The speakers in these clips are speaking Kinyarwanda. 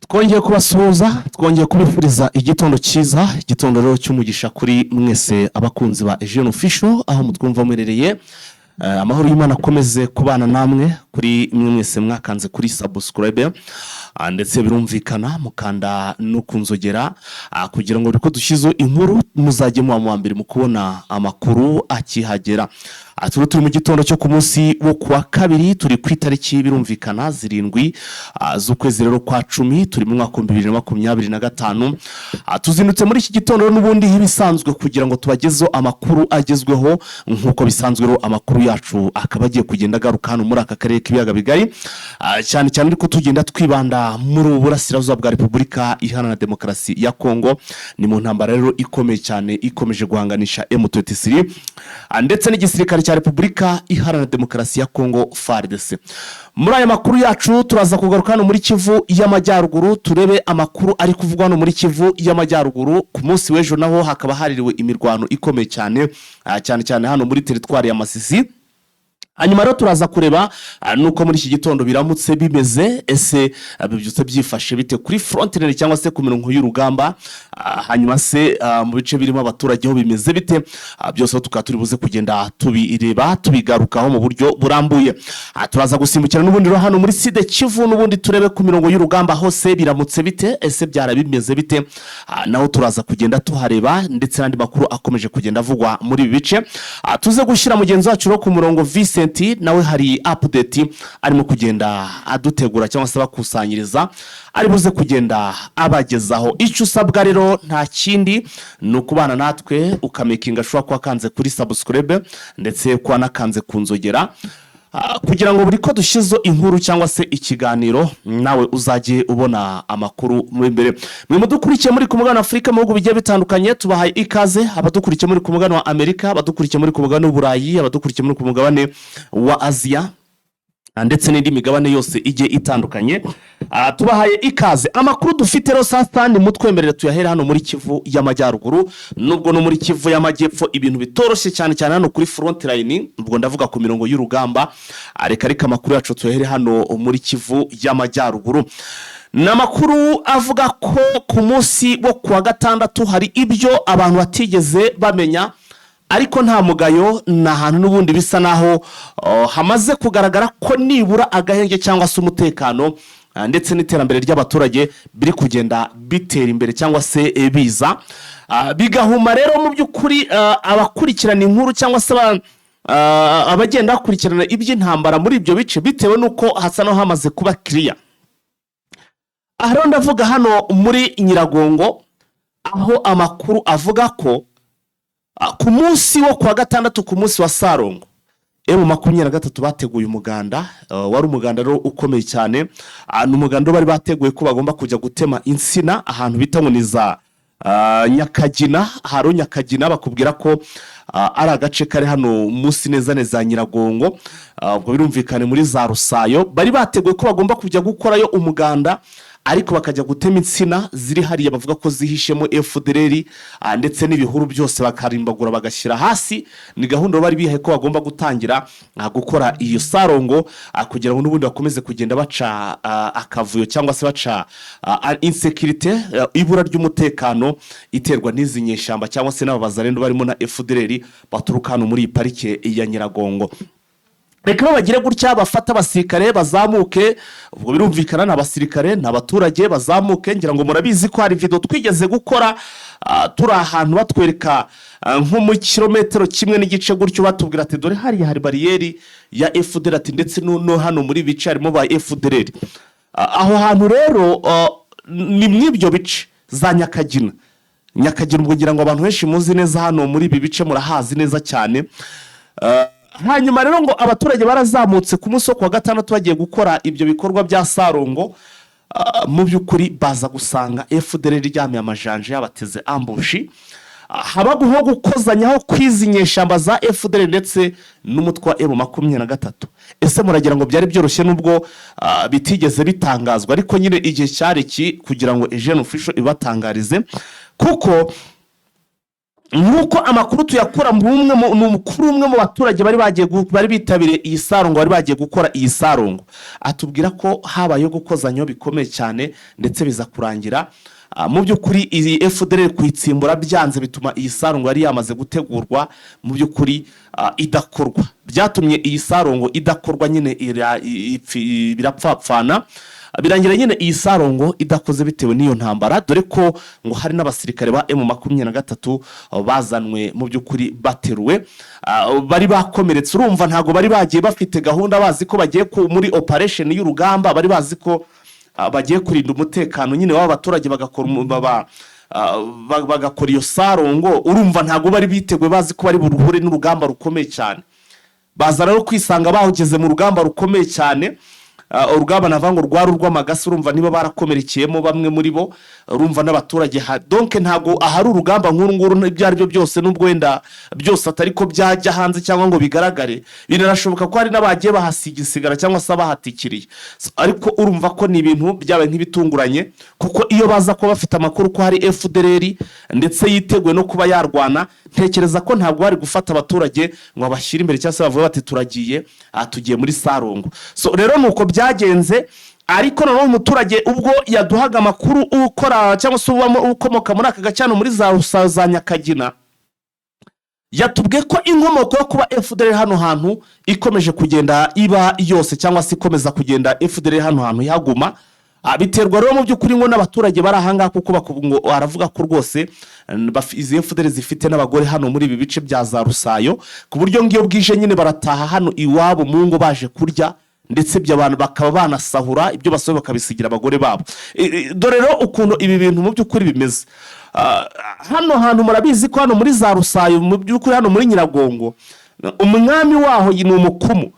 twongeye kubasuhuza, twongeye kubifuriza igitondo cyiza, igitondo rero cy'umugisha kuri mwese abakunzi ba Eugene Official aho mutwumva mwerereye. Amahoro y'Imana akomeze kubana namwe kuri mwese mwakanze kuri subscribe, ndetse birumvikana mukanda no kunzogera kugira ngo riko dushizo inkuru muzajye mu mbere mu kubona amakuru akihagera. Turi mu gitondo cyo ku munsi wo kuwa kabiri, turi ku itariki birumvikana 7 z'ukwezi rero kwa 10, turi mu mwaka 2025. Tuzindutse muri iki gitondo n'ubundi hibisanzwe kugira ngo tubagezo amakuru agezweho nkuko bisanzwe ro amakuru yacu akaba agiye kugenda agaruka hano muri aka karere k'ibiyaga bigari, cyane cyane ariko tugenda twibanda muri uburasirazuba bwa Repubulika Iharanira Demokarasi ya Kongo. Ni mu ntambara rero ikomeye cyane ikomeje guhanganisha M23 ndetse n'igisirikare cya Repubulika Iharanira Demokarasi ya Kongo FARDC. Muri aya makuru yacu turaza kugaruka hano muri Kivu y'Amajyaruguru, turebe amakuru ari kuvugwa hano muri Kivu y'Amajyaruguru. Ku munsi w'ejo naho hakaba haririwe imirwano ikomeye cyane cyane hano muri teritwari ya Masisi. Hanyuma rero turaza kureba nuko muri iki gitondo biramutse bimeze, ese bibyutse byifashe bite kuri frontline cyangwa se ku mirongo y'urugamba. Hanyuma se mu bice birimo abaturage ho bimeze bite, byose tukaturibuze kugenda tubireba tubigarukaho mu buryo burambuye. Turaza gusimbukira n'ubundi rero hano muri Side Kivu n'ubundi turebe ku mirongo y'urugamba hose biramutse bite, ese byara bimeze bite. Naho turaza kugenda tuhareba ndetse n'andi makuru akomeje kugenda avugwa muri ibi bice. Tuze gushyira mugenzi wacu ro ku murongo Vincent, nawe hari update arimo kugenda adutegura cyangwa se bakusanyiriza, ari buze kugenda abagezaho. Icyo usabwa rero nta kindi nukubana natwe ukamakinga shwa kwa kanze kuri subscribe ndetse kwa nakanze kunzogera, kugira ngo buri ko dushizo inkuru cyangwa se ikiganiro nawe uzaje ubona amakuru muri mbere. Mwe mudukurikiye muri ku mugabane wa Afrika mu bihugu bigiye bitandukanye, tubahaye ikaze. Abadukurikiye muri ku mugabane wa Amerika, abadukurikiye muri ku mugabane w'Uburayi, abadukurikiye muri ku mugabane wa Asia ndetse n'indi migabane yose igiye itandukanye, tubahaye ikaze. Amakuru dufite rero sasa ni mutwemerere tuyahera hano muri Kivu y'Amajyaruguru, nubwo no muri Kivu y'Amajyepfo ibintu bitoroshye cyane hano kuri frontline, ubwo ndavuga ku mirongo y'urugamba. Reka amakuru yacu tuyahere hano muri Kivu y'Amajyaruguru. Namakuru avuga ko ku munsi wo kuwa gatandatu hari ibyo abantu batigeze bamenya, ariko nta mugayo na hantu n'ubundi bisa naho hamaze kugaragara ko nibura agahenge cyangwa se umutekano ndetse n'iterambere ry'abaturage biri kugenda bitera imbere cyangwa se biza bigahuma. Rero mu by'ukuri abakurikirana inkuru cyangwa se abagenda bakurikirana iby'intambara muri ibyo bice bitewe nuko hasa no hamaze kuba clear. Aho ndavuga hano muri Nyiragongo, aho amakuru avuga ko ku munsi wo kwa gatandatu ku munsi wa Sarongo M23 bateguye umuganda, wari umuganda rero ukomeye cyane. N'umuganda bari bateguye ko bagomba kujya gutema insina ahantu bita ngo niza Nyakagina. Haro Nyakagina bakubwira ko ari agace kare hano munsi neza Nyiragongo, ubwo birumvikane muri za Rusayo. Bari bateguye ko bagomba kujya gukorayo umuganda, ariko bakajya gutema insina ziri hariya bavuga ko zihishemo FDLR ndetse n'ibihuru byose bakarimbagura bagashyira hasi. Ni gahunda bari bihaye ko bagomba gutangira gukora iyo Sarongo kugira ngo n'ubundi bakomeze kugenda baca akavuyo cyangwa se baca insecurity, ibura ry'umutekano iterwa n'izi nyeshamba cyangwa se n'abazarendo barimo na FDLR baturuka hano muri parike ya Nyiragongo. Reka bagire gutya bafata abasirikare bazamuke, ubwo birumvikana n'abasirikare n'abaturage bazamuke. Ngira ngo murabizi ko hari video twigeze gukora turi ahantu batwereka nko mu kilometero kimwe n'igice gutyo, batubwira ati dore hari bariyeri ya FDLR ndetse no hano muri bice harimo ba FDLR. Aho hantu rero ni mw'ibyo bice za Nyakagina ubwo ngira ngo abantu benshi muzi neza hano muri ibi bice murahazi neza cyane. Hanyuma rero ngo abaturage barazamutse ku munsi wo kuwa gatandatu bagiye gukora ibyo bikorwa bya Sarongo. Mu by'ukuri baza gusanga FDLR ryamye amajanje yabateze ambushi, habaguho gukozanyaho kwizinyeshamba za FDLR ndetse n'umutwa M23. Ese muragira ngo byari byoroshye nubwo bitigeze bitangazwa, ariko nyine igihe cyari kugira ngo Eugene Official ibatangarize, kuko nk'uko amakuru tuyakura umukuru umwe mu baturage bari bitabiriye iyi sarongo, bari bagiye gukora iyi sarongo, atubwira ko habayeho gukozanyo bikomeye cyane ndetse biza kurangira mu by'ukuri iyi FDLR kuyitsimbura byanze, bituma iyi sarongo yari yamaze gutegurwa mu by'ukuri idakorwa. Byatumye iyi sarongo idakorwa, nyine birapfapfana, birangira nyine iyi sarongo idakoze bitewe n'iyo ntambara, dore ko ngo hari n'abasirikare ba M23 bazanwe mu by'ukuri bateruwe, bari bakomeretse. Urumva ntago bari bagiye bafite gahunda bazi ko bagiye muri operation y'urugamba, bari bazi ko bagiye kurinda umutekano nyine w'aba baturage bagakora iyo sarongo. Urumva ntago bari biteguye, bazi ko bari buruhure n'urugamba rukomeye cyane, baza rero kwisanga bahugeze mu rugamba rukomeye cyane. Urugamba navango rwari urw'amagasi, urumva niba barakomerekeyemo bamwe muri bo, urumva n'abaturage donc ntago ahari urugamba nkuru nguru ibyo ari byo byose, nubwo wenda byose atari ko byajya hanze cyangwa ngo bigaragare, binarashoboka ko hari n'abagiye bahasigisigara cyangwa se bahatikiriye, ariko urumva ko ni ibintu byabaye nk'ibitunguranye, kuko iyo baza ko bafite amakuru ko hari FDLR ndetse yiteguye no kuba yarwana, ntekereza ko ntabwo bari gufata abaturage ngo bashyire imbere cyangwa se bavuga bati turagiye tugiye muri sarongo. So rero nuko byagenze, ariko noneho umuturage ubwo yaduhaga amakuru ukora cyangwa se ukomoka muri aka gacano muri za Nyakagina, yatubwiye ko inkomoko yo kuba FDLR hano hantu ikomeje kugenda iba yose, cyangwa se ikomeza kugenda FDLR hano hantu yaguma, biterwa rero mu by'ukuri ngo n'abaturage bari ahangaha, kuko ngo aravuga ko rwose izi FDLR zifite n'abagore hano muri ibi bice bya za Rusayo, ku buryo ngiyo bwije nyine barataha hano iwabo mu ngo baje kurya, ndetse by'abantu bakaba banasahura ibyo basohoye bakabisigira abagore babo. Dore rero ukuntu ibi bintu mu by'ukuri bimeze hano hantu. Murabizi ko hano muri za Rusayo mu by'ukuri hano muri Nyiragongo umwami waho ni umukumu.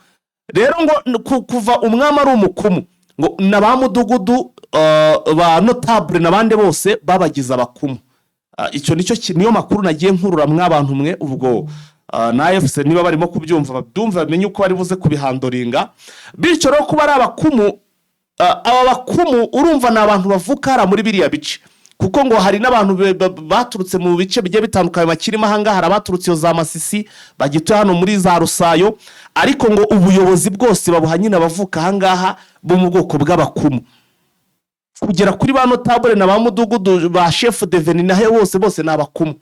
Rero ngo kuva umwami ari umukumu, ngo na mudugudu ba notable n'abandi bose babagize abakumu. Icyo niyo makuru nagiye nkurura mw'abantu mwe, ubwo na AFC niba barimo kubyumva babyumva bamenye uko bari buze kubihandoringa. Bityo rero kuba ari abakumu, aba bakumu urumva ni abantu bavuka muri biriya bice, kuko ngo hari n'abantu baturutse mu bice bigiye bitandukanye bakirimo ahangaha, hari abaturutse iyo za Masisi bagituye hano muri za Rusayo, ariko ngo ubuyobozi bwose babuha nyine abavuka ahangaha bo mu bwoko bw'abakumu, kugera kuri ba notable na ba mudugudu ba chef de venue nahe bose n'abakumu.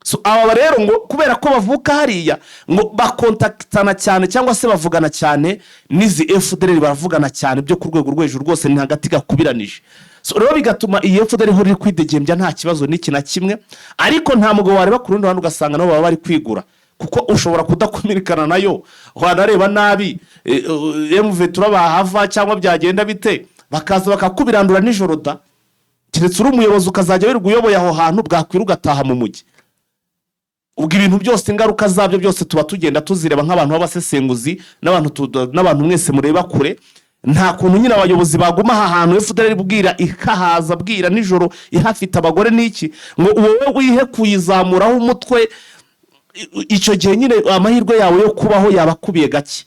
So aba rero ngo kubera ko bavuka hariya ngo bakontaktana cyane cyangwa se bavugana cyane n'izi FDLR, baravugana cyane byo ku rwego rw'ejuru rwose, ni hagati gakubiranije. So rero bigatuma iyi FDLR ihora iri kwidegembya nta kibazo n'iki na kimwe, ariko nta mugabo wareba ku rundi ruhande ugasanga nabo baba bari kwigura, kuko ushobora kudakumirikana nayo, wanareba nabi M23 bahava cyangwa byagenda bite bakaza bakakubirandura nijoro da, keretse uri umuyobozi ukazajya wirirwa uyoboye aho hantu, bwakwira ugataha mu mujyi. Ubwo ibintu byose ingaruka zabyo byose tuba tugenda tuzireba nk'abantu b'abasesenguzi n'abantu mwese mureba kure. Nta kuntu nyine abayobozi baguma aha hantu FDLR bwira ikahaza bwira nijoro ihafite abagore n'iki, ngo wowe wihe kuyizamuraho umutwe. Icyo gihe nyine amahirwe yawe yo kubaho yabakubiye gake,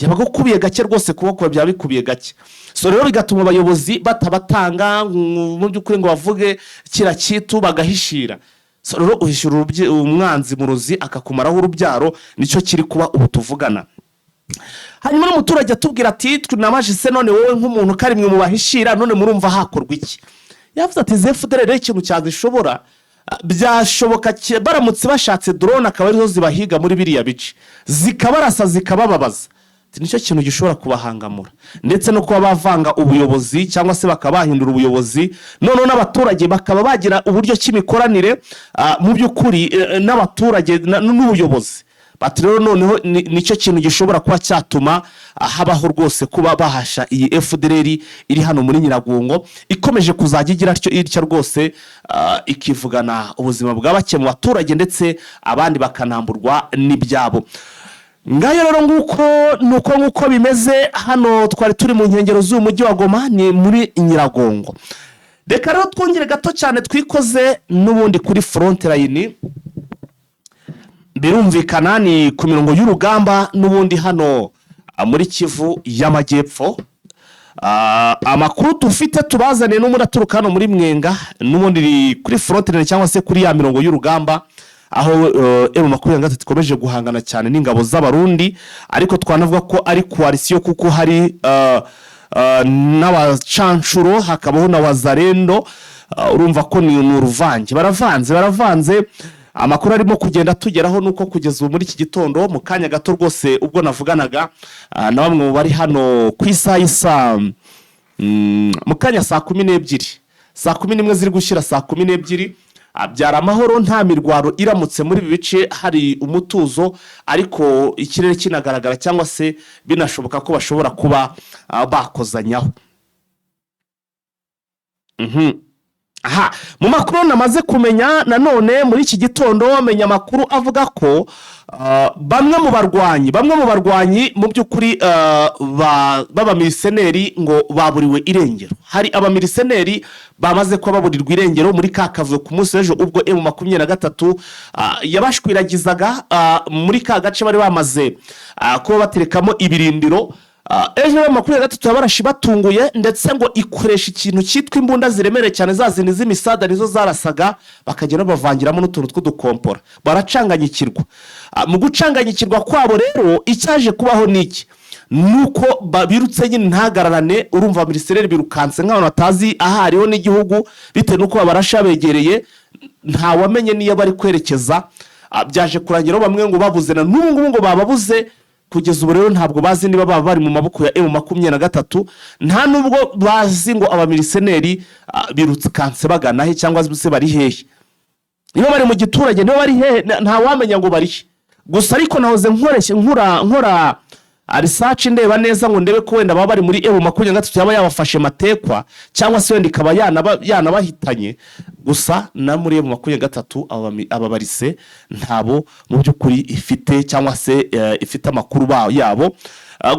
yabagukubiye gake rwose, kuko byaba bikubiye gake. So rero bigatuma abayobozi batabatanga mu by'ukuri ngo bavuge kira kitu bagahishira. So rero uhishura umwanzi muruzi akakumaraho urubyaro, nicyo kiri kuba ubu tuvugana. Hanyuma n'umuturage atubwira ati twinamaje se none wowe nk'umuntu karimwe mu bahishira, none murumva hakorwa iki? Yavuze ati FDLR ikintu cyazishobora, byashoboka baramutse bashatse drone akaba arizo zibahiga muri biriya bice, zikabarasa zikabababaza, nicyo kintu gishobora kubahangamura, ndetse no kuba bavanga ubuyobozi cyangwa se bakabahindura ubuyobozi, none n'abaturage bakaba bagira uburyo cy'imikoranire mu by'ukuri n'abaturage n'ubuyobozi. Bati rero noneho nicyo kintu gishobora kuba cyatuma habaho rwose kuba bahasha iyi FDLR iri hano muri Nyiragongo, ikomeje kuzajya igira ityo rwose ikivugana ubuzima bwa bake mu baturage, ndetse abandi bakanamburwa n'ibyabo. Ngayo rero nuko bimeze hano. Twari turi mu nkengero z'umujyi wa Goma, ni muri Nyiragongo. Reka rero twongere gato cyane twikoze n'ubundi kuri front line. Birumvikana ni ku mirongo y'urugamba n'ubundi hano muri Kivu y'Amajyepfo. Amakuru tufite tubazane n'umuraturuka hano muri Mwenga, n'ubundi kuri front line cyangwa se kuri ya mirongo y'urugamba, aho M23 ikomeje guhangana cyane n'ingabo z'abarundi, ariko twanavuga ko ari coalition kuko hari n'abacanshuro hakabaho na wazarendo. Urumva ko ni uruvange, baravanze. Amakuru arimo kugenda tugeraho nuko kugeza ubu muri iki gitondo mu kanya gato rwose ubwo navuganaga na bamwe mu bari hano ku isaha mu kanya saa 12 ziri gushyira saa 12 byara amahoro, nta mirwaro iramutse muri ibi bice, hari umutuzo, ariko ikirere kinagaragara cyangwa se binashoboka ko bashobora kuba bakozanyaho. Aha, mu makuru namaze kumenya nanone muri iki gitondo wamenya amakuru avuga ko bamwe mu barwanyi mu by'ukuri b'abamiliseneri ngo baburiwe irengero. Hari abamiliseneri bamaze kuba baburirwa irengero muri kakavuyo ku munsi w'ejo ubwo M23 yabashwiragizaga muri ka gace bari bamaze kuba baterekamo ibirindiro. Ejo M23 yabarashi batunguye ndetse ngo ikoresha ikintu cyitwa imbunda ziremereye cyane zazindi z'imisada nizo zarasaga, bakagera bavangiramo n'utuntu tw'udukompora, baracanganyikirwa. Mu gucanganyikirwa kwabo rero icyaje kubaho niki nuko babirutse nyine ntagararane. Urumva abamilisiteri birukanse nk'abantu batazi ahariho n'igihugu bitewe nuko babarasha begereye, nta wamenye niyo bari kwerekeza. Byaje kurangira bamwe ngo babuze na n'ubu ngo bababuze. Kugeza ubu rero ntabwo bazi niba baba bari mu maboko ya M23, nta nubwo bazi ngo abamiliseneri birutse kanse bagana he cyangwa se bari hehe. Niba bari mu giturage niba bari hehe nta wamenya ngo bari. Gusa ariko nahoze nkora research ndeba neza ngo ndebe ko wenda baba bari muri M23 yaba yabafashe matekwa cyangwa se wenda ikaba yanabahitanye. Gusa na muri M23 ababarise ntabo mu by'ukuri ifite cyangwa se ifite amakuru yabo.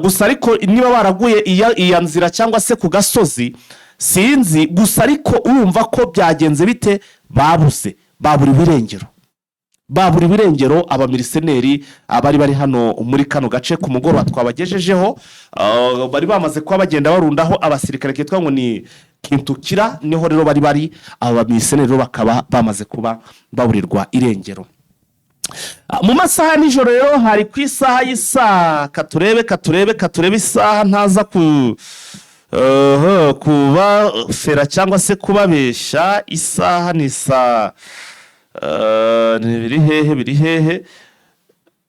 Gusa ariko niba baraguye iya nzira cyangwa se ku gasozi sinzi. Gusa ariko urumva ko byagenze bite, baburi birengero abamiliseneri bari hano muri kano gace ku mugoroba twabagejejeho. Bari bamaze kuba bagenda barundaho abasirikare kitwa ngo ni Kintukira, niho rero bari abamiliseneri bakaba bamaze kuba baburirwa irengero. Mu masaha nijoro rero hari ku isaha y'isa katurebe isaha ntaza kuba fera cyangwa se kubabesha. Isaha ni saa biri hehe.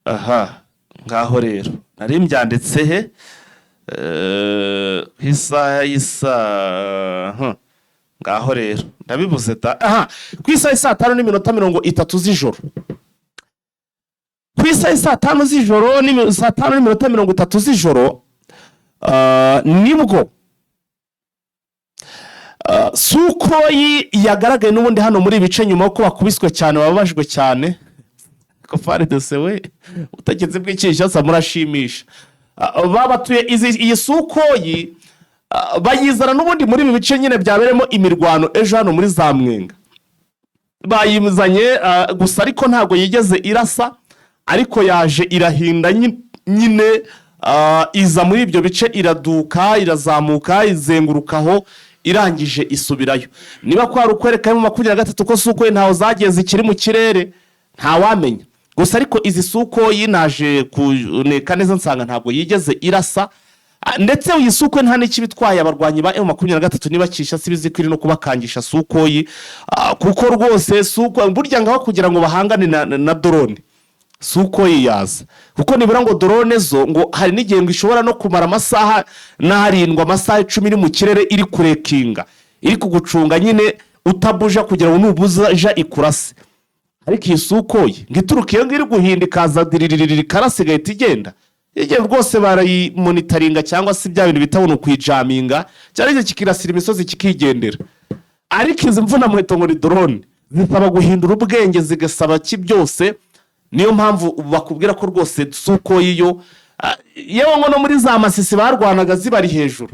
Aha, ngaho rero nari mbyanditse he isaha y'isa ngaho rero ndabibuze ta. Aha, ku isaha y'isa 5:30 z'ijoro, ku isaha y'isa 5 z'ijoro ni 5:30 z'ijoro nibwo Sukoyi yagaragaye n'ubundi hano muri bice nyuma ko bakubiswe cyane, babajwe cyane. Ko FARDC we utageze bw'ikishyasa murashimisha. Babatuye iyi Sukoyi bayizana n'ubundi muri ibi bice nyine byaberemo imirwano ejo hano muri za Mwenga. Bayimuzanye gusa ariko ntago yigeze irasa, ariko yaje irahinda nyine iza muri ibyo bice, iraduka irazamuka izengurukaho, irangije isubirayo. Niba ko ari ukwereka M23 ko Sukoyi ntaho zageze ikiri mu kirere nta wamenya. Gusa ariko izi Sukoyi naje kuneka neza nsanga ntabwo yigeze irasa, ndetse iyi Sukoyi nta n'iki bitwaye abarwanyi ba M23 niba kisha sibizikwiri no kubakangisha Sukoyi, kuko rwose Sukoyi burya ngaho kugira ngo bahangane na drone Sukoyi yaza, kuko nibura ngo drone zo ngo hari n'igihe ngo ishobora no kumara amasaha n'arindwa amasaha 10 iri mu kirere iri kurekinga, iri kugucunga nyine utabuja kugira ngo nubuza ikurase. Ariko iyi Sukoyi ngiturukiye ngiri guhinda ikaza diririri karase gahita igenda. Igihe rwose barayimonitoringa cyangwa se bya bintu bitabona kwijaminga cyari kikirasira imisozi kikigendera. Ariko izi mvuna muheto ngo ni drone zisaba guhindura ubwenge, zigasaba ki byose. Niyo mpamvu bakubwira ko rwose Sukoyi yo yewe ngo no muri za Masisi barwanaga zibari hejuru.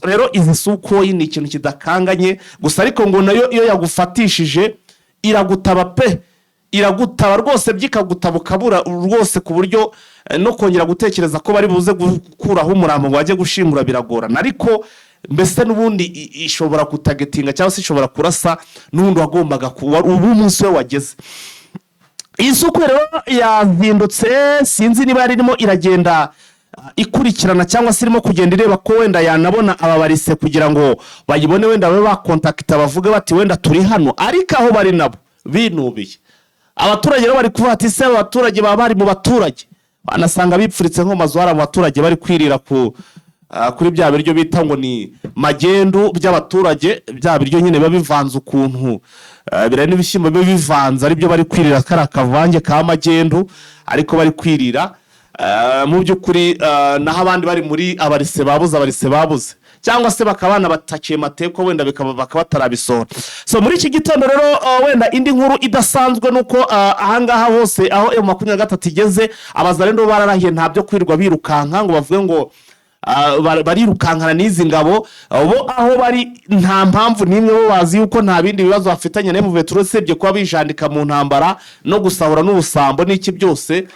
Rero izi Sukoyi ni ikintu kidakanganye. Gusa ariko ngo nayo iyo yagufatishije iragutaba pe, iragutaba rwose byikagutaba kabura rwose, ku buryo no kongera gutekereza ko bari buze gukuraho umurambo ngo ajye gushimura biragorana. Ariko mbese n'ubundi ishobora kutagetinga cyangwa se ishobora kurasa n'ubundi wagombaga kuba ubu munsi we wageze. iyi suku rero yazindutse sinzi niba yarimo iragenda ikurikirana cyangwa se irimo kugenda ireba ko wenda yanabona ababarise kugira ngo bayibone wenda babe bakontakita bavuge bati wenda turi hano, ariko aho bari nabo binubiye. Abaturage rero bari kuvuga ati se abaturage baba bari mu baturage, banasanga bipfuritse nko mazu hari mu baturage bari kwirira kuri bya biryo bita ngo ni magendu by'abaturage, bya biryo nyine biba bivanze ukuntu bira n'ibishyimbo biba bivanze ari byo bari kwirira, kari akavange ka magendu ariko bari kwirira. Mu by'ukuri naho abandi bari muri abarise babuze cyangwa se bakabana batakiye mateko wenda bakaba batarabisora. So muri iki gitondo rero wenda indi nkuru idasanzwe nuko ahangaha hose aho M23 igeze abazarendo bararahiye ntabyo kwirwa birukanka ngo bavuge ngo barirukankana n'izi ngabo bo aho bari nta mpamvu nimwe bo bazi yuko nta bindi bibazo bafitanye na M23 sebye kuba bijandika mu ntambara no gusahura n'ubusambo n'iki byose.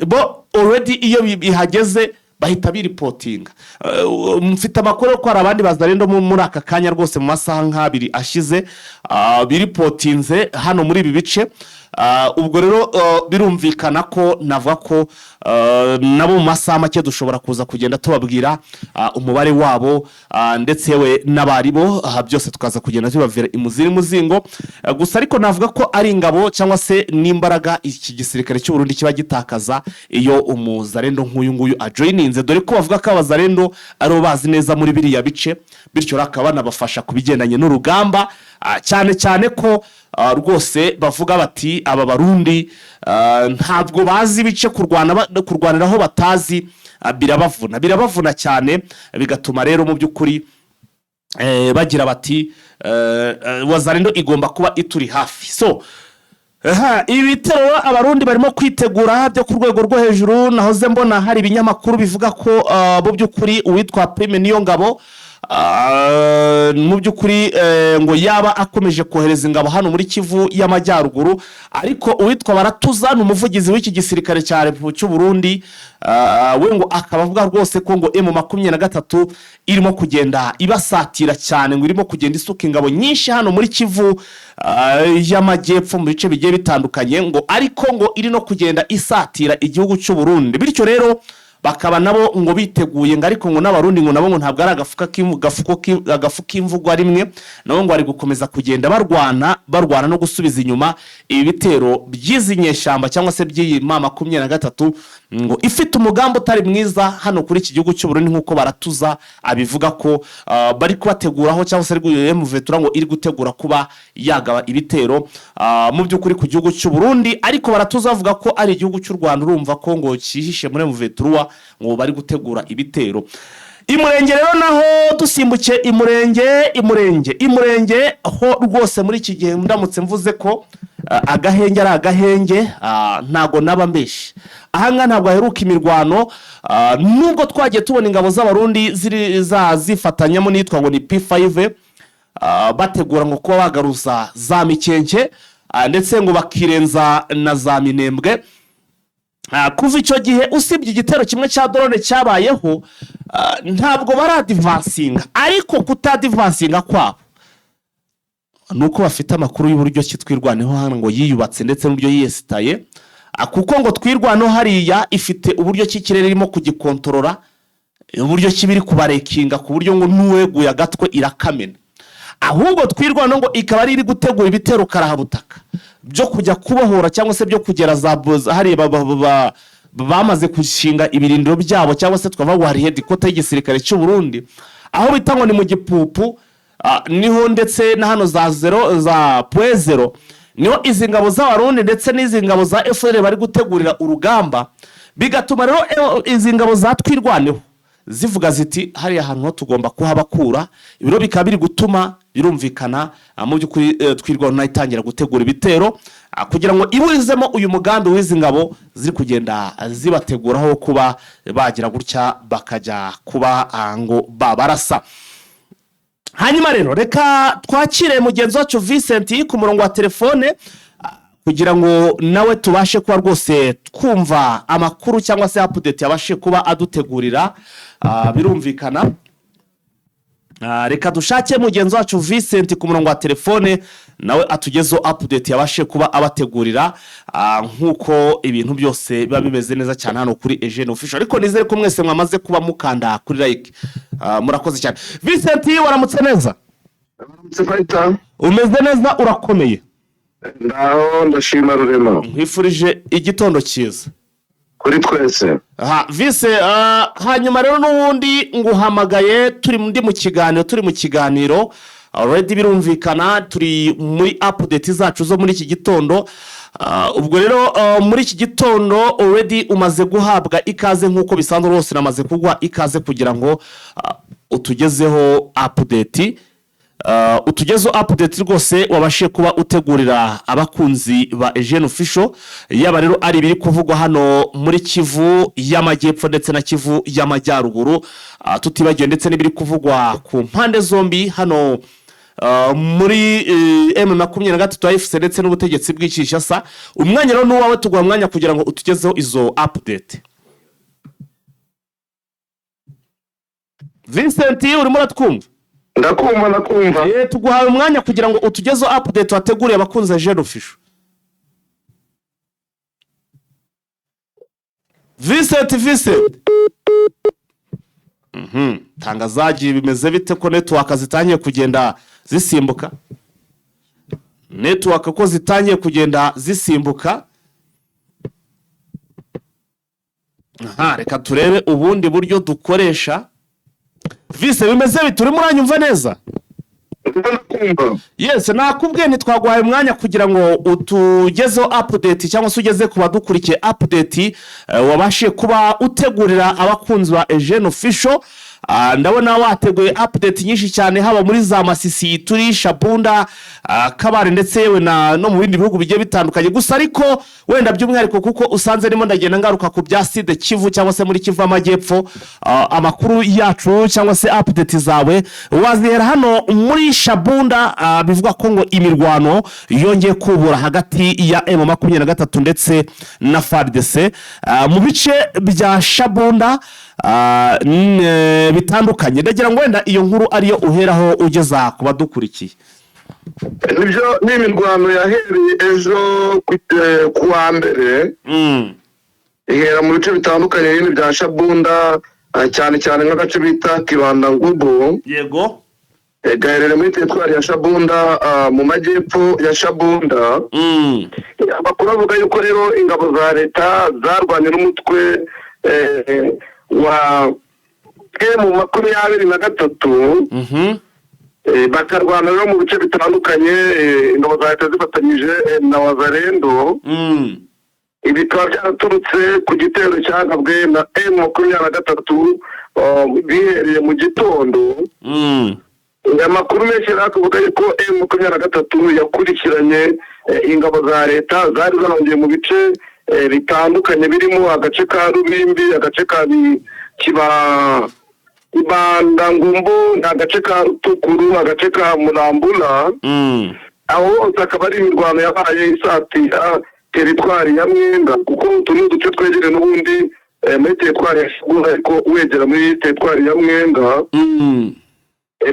Bo already iyo bihageze bahita biripotinga. Mfite amakuru ko hari abandi bazarendo muri aka kanya rwose mu masaha nk'abiri ashize biripotinze hano muri ibi bice. Ubwo rero birumvikana ko navuga ko nabo mu masaha make dushobora kuza kugenda tubabwira umubare wabo ndetse yewe n'abaribo byose tukaza kugenda tubavira muzingo. Gusa ariko navuga ko ari ingabo cyangwa se n'imbaraga iki gisirikare cy'u Burundi kiba gitakaza iyo umuzarendo nk'uyu nguyu ajoininze, dore ko bavuga ko abazarendo ari bazi neza muri biriya bice, bityo rakabana bafasha kubigendanye n'urugamba cyane ko rwose bavuga bati aba barundi ntabwo bazi ibice kurwaniraho batazi, birabavuna cyane, bigatuma rero mu by'ukuri bagira bati wazarendo igomba kuba ituri hafi. So ibitero abarundi barimo kwitegura byo ku rwego rwo hejuru. Nahoze mbona hari ibinyamakuru bivuga ko mu by'ukuri uwitwa Prime Niyongabo mu by'ukuri ngo yaba akomeje kohereza ingabo hano muri Kivu y'Amajyaruguru, ariko uwitwa Baratuza n'umuvugizi w'iki gisirikare cy'u Burundi we ngo akaba avuga rwose ko ngo M23 irimo kugenda ibasatira cyane, ngo irimo kugenda isuka ingabo nyinshi hano muri Kivu y'Amajyepfo mu bice bigiye bitandukanye, ngo ariko ngo iri no kugenda isatira igihugu cy'u Burundi. Bityo rero bakaba nabo ngo biteguye, ngo ariko ngo n'abarundi ngo nabo ngo ntabwo ari agafuko k'imvugwa rimwe, nabo ngo ari gukomeza kugenda barwana no gusubiza inyuma ibi bitero by'izi nyeshyamba cyangwa se by'iyi M23 ngo ifite umugambi utari mwiza hano kuri iki gihugu cy'u Burundi, nk'uko Baratuza abivuga ko bari kubateguraho cyangwa se M23 ngo iri gutegura kuba yagaba ibitero mu by'ukuri ku gihugu cy'u Burundi. Ariko Baratuza avuga ko ari igihugu cy'u Rwanda, urumva ko ngo cyihishe muri M23 ngo bari gutegura ibitero. Imurenge rero naho dusimbuke imurenge ho rwose muri iki gihe ndamutse mvuze ko agahenge ari agahenge ntago naba mbeshe. Ahanga ntabwo aheruka imirwano, nubwo twagiye tubona ingabo z'abarundi zifatanyamo nitwa ngo ni P5 bategura ngo kuba bagaruza za Mikenke ndetse ngo bakirenza na za Minembwe. Kuva icyo gihe usibye igitero kimwe cya drone cyabayeho ntabwo baradivansinga, ariko kutadivansinga kwabo nuko bafite amakuru y'uburyo kitwirwaneho hano ngo yiyubatse ndetse n'uburyo yiyesitaye, kuko ngo twirwano hariya ifite uburyo cy'ikirere irimo kugikontorora, uburyo kibiri kubarekinga ku buryo ngo n'uweguye agatwe irakamena. Ahubwo twirwano ngo ikaba ari iri gutegura ibitero karahabutaka byo kujya kubohora cyangwa se byo kugera za hari bamaze gushinga ibirindiro byabo, cyangwa se twavuga hari headquarter y'igisirikare cy'u Burundi aho bitango ni mu Gipupu, niho ndetse na hano za Point Zero niho izi ngabo z'abarundi ndetse n'izi ngabo za FDL bari gutegurira urugamba. Bigatuma rero izi ngabo za twirwaneho zivuga ziti hari ahantu ho tugomba kuhabakura. Ibiro bikaba biri gutuma birumvikana mu by'ukuri twirwano nayitangira gutegura ibitero kugira ngo iburizemo uyu mugambi w'izi ngabo ziri kugenda zibateguraho kuba bagira gutya bakajya kuba ngo babarasa. Hanyuma rero reka twakire mugenzi wacu Vincent ku murongo wa telefone kugira ngo nawe tubashe kuba rwose twumva amakuru cyangwa se update yabashe kuba adutegurira. Birumvikana Reka dushake mugenzi wacu Vincent ku murongo wa telefone nawe atugezeho update yabashe kuba abategurira nk'uko ibintu byose biba bimeze neza cyane hano kuri Eugene Official. Ariko nizere ko mwese mwamaze kuba mukanda kuri like. Murakoze cyane. Vincent, waramutse neza? Umeze neza, urakomeye? Ndaho ndashima Rurema. Nkwifurije igitondo cyiza kuri twese. Vise, hanyuma rero n'ubundi nguhamagaye turi mu kiganiro already birumvikana turi muri update zacu zo muri iki gitondo. Ubwo rero muri iki gitondo already umaze guhabwa ikaze nk'uko bisanzwe rwose namaze kugwa ikaze kugira ngo utugezeho update. Utugezo update rwose wabashe kuba utegurira abakunzi ba Eugene Official, yaba rero ari biri kuvugwa hano muri Kivu y'Amajyepfo ndetse na Kivu y'Amajyaruguru, tutibagiwe ndetse n'ibiri kuvugwa ku mpande zombi hano muri M23 AFC ndetse n'ubutegetsi bw'Kinshasa. Umwanya rero n'uwawe tugwa umwanya kugira ngo utugezeho izo update. Vincent, urimo uratwumva? Ndakumva. Tuguhaye umwanya kugira ngo utugezo update wateguriye abakunzi Eugene Official. Vincent. Tangazaji bimeze bite ko network zitangiye kugenda zisimbuka? Network ko zitangiye kugenda zisimbuka. Reka turebe ubundi buryo dukoresha. Vise, bimeze bituri muranyumva neza? Yes, nakubwiye ntitwaguhaye umwanya kugira ngo utugezeho update cyangwa se ugeze ku badukurikiye update wabashe kuba utegurira abakunzi ba Eugene Official. Ndabona wateguye update nyinshi cyane haba muri za Masisi, turi Shabunda, Kabare ndetse yewe no mu bindi bihugu bigiye bitandukanye. Gusa ariko wenda by'umwihariko kuko usanze nimo ndagenda ngaruka ku bya Sud Kivu cyangwa se muri Kivu y'Amajyepfo, amakuru yacu cyangwa se update zawe wazihera hano muri Shabunda. Bivuga ko ngo imirwano yongeye kubura hagati ya M23 ndetse na FARDC mu bice bya Shabunda bitandukanye. Ndagira ngo wenda iyo nkuru ariyo uheraho ugeza ku badukurikiye. Nibyo n'imirwano yahereye ejo kuwa mbere. Ihera mu bice bitandukanye y'ibintu bya Shabunda, cyane nk'agace bita Kibanda Ngubo. Yego. Gaherereye muri teritwari ya Shabunda, mu majyepfo ya Shabunda. Amakuru avuga yuko rero ingabo za leta zarwanye n'umutwe wa M23. Bakarwana rero mu bice bitandukanye, ingabo za leta zifatanyije na Wazalendo. Ibi bikaba byaraturutse ku gitero cyagabwe na M23 bihereye mu gitondo. Amakuru menshi aravuga yuko M23 yakurikiranye ingabo za leta zari zarongeye mu bice bitandukanye birimo agace ka Rubimbi, agace ka Kibanda Ngumbo, agace ka Rutukuru, agace ka Murambula. Aho hose akaba ari imirwano yabaye isatira teritwari ya Mwenga, kuko utu ni uduce twegereye n'ubundi muri teritwari ya Shabunda ariko wegera muri teritwari ya Mwenga.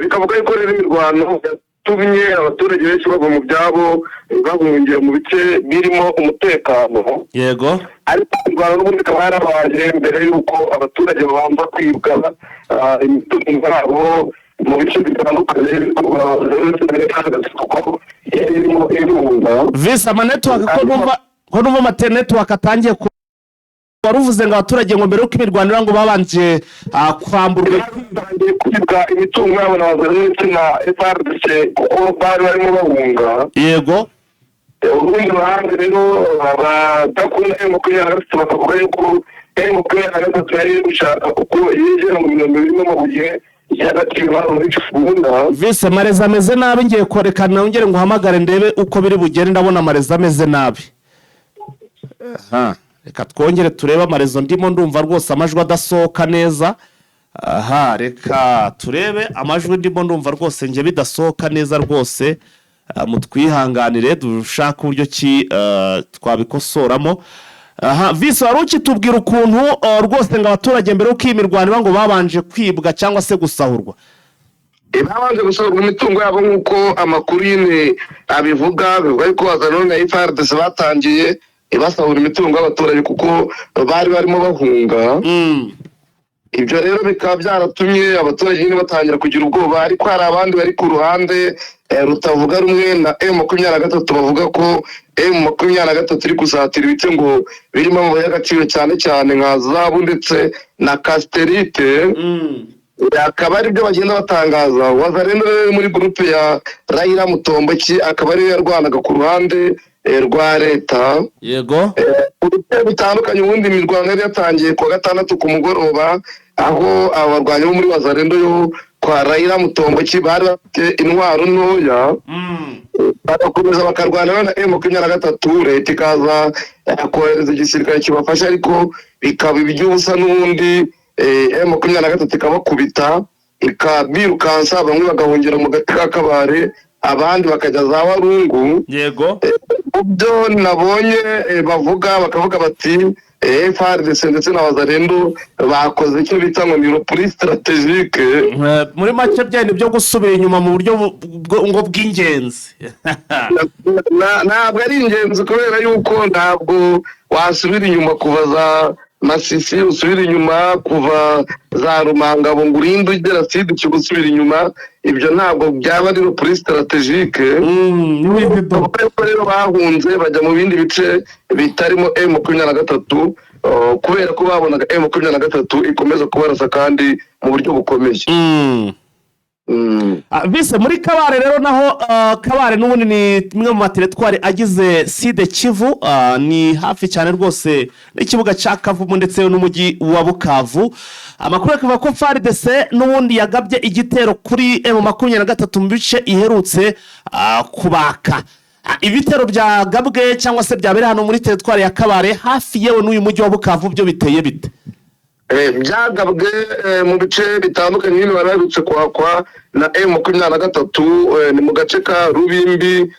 Bikavuga yuko rero imirwano yatumye abaturage benshi bava mu byabo bahungiye mu bice birimo umutekano. Yego. Ariko imirwano n'ubundi ikaba yarabaye mbere y'uko abaturage babanza kwibwa imitungo yabo mu bice bitandukanye. Vise, amanetwork ko numva network atangiye waruvuze ngo abaturage ngo mbere uko imirwanira ngo babanje kwamburwa kwibwa imitungo yabo na Wazalendo na FARDC kuko bari barimo bahunga. Yego. Urundi ruhande rero abadakunda M23 bakavuga yuko M23 yari gushaka kuko yinjira mu bintu birimo amabuye y'agaciro hano muri Shabunda. Vise, mareza ameze nabi, ngiye korekana nongere ngo uhamagare ndebe uko biri bugende. Ndabona amareza ameze nabi. Reka twongere turebe amarezo ndimo ndumva rwose amajwi adasohoka neza. Reka turebe amajwi ndimo ndumva rwose nje bidasohoka neza rwose. Mutwihanganire dushaka uburyo ki twabikosoramo. Vise, wari ukitubwira ukuntu rwose ngo abaturage mbere uko imirwanira ngo babanje kwibwa cyangwa se gusahurwa. babanje gusohora imitungo yabo nk'uko amakuru yine bivuga yuko Wazalendo na FARDC batangiye basahura imitungo y'abaturage kuko bari barimo bahunga. Ibyo rero bikaba byaratumye abaturage nyine batangira kugira ubwoba, ariko hari abandi bari ku ruhande rutavuga rumwe na M23 bavuga ko M23 iri gusatira ibiti ngo birimo amabuye y'agaciro cyane cyane nka zahabu ndetse na casterite. Akaba ari byo bagenda batangaza. Wazalendo muri groupe ya Raila Mutomboki akaba ari yarwanaga ku ruhande rwa leta. Yego. Uburyo bitandukanye ubundi imirwano yari yatangiye ku gatandatu ku mugoroba, aho abarwanyi bo muri Wazalendo yo kwa Raila Mutomboki bari bafite intwaro ntoya, bagakomeza bakarwana na M23. Leta ikaza kohereza igisirikare kibafasha, ariko bikaba iby'ubusa n'ubundi. M23 ikabakubita ikabirukansa, bamwe bagahungira mu gati ka Kabare, abandi bakajya za Warungu. Yego. Byo nabonye bavuga bakavuga bati FARDC ndetse na Wazalendo bakoze icyo bita ngo ni reprise stratégique. Muri make byane byo gusubira inyuma mu buryo ngo bw'ingenzi. Ntabwo ari ingenzi kubera yuko ntabwo wasubira inyuma kuva za Masisi, usubira inyuma kuva za Rumangabo ngo urinde ugera side cyo gusubira inyuma. Ibyo ntabwo byaba ari reprise stratégique. Rero bahunze bajya mu bindi bice bitarimo M23 kubera ko babonaga M23 ikomeza kubarasa kandi mu buryo bukomeye. Bise muri Kabare rero naho Kabare n'ubundi ni imwe mu materitwari agize Sud Kivu, ni hafi cyane rwose n'ikibuga cya Kavumu ndetse n'umujyi wa Bukavu. Amakuru akavuga ko FARDC n'ubundi yagabye igitero kuri M23 mu bice iherutse kubaka. Ibitero byagabwe cyangwa se byabere hano muri teritwari ya Kabare hafi yewe n'uyu mujyi wa Bukavu byo biteye bite? Byagabwe mu bice bitandukanye nyine barabitse kwakwa na M23. Ni mu gace ka Rubimbi,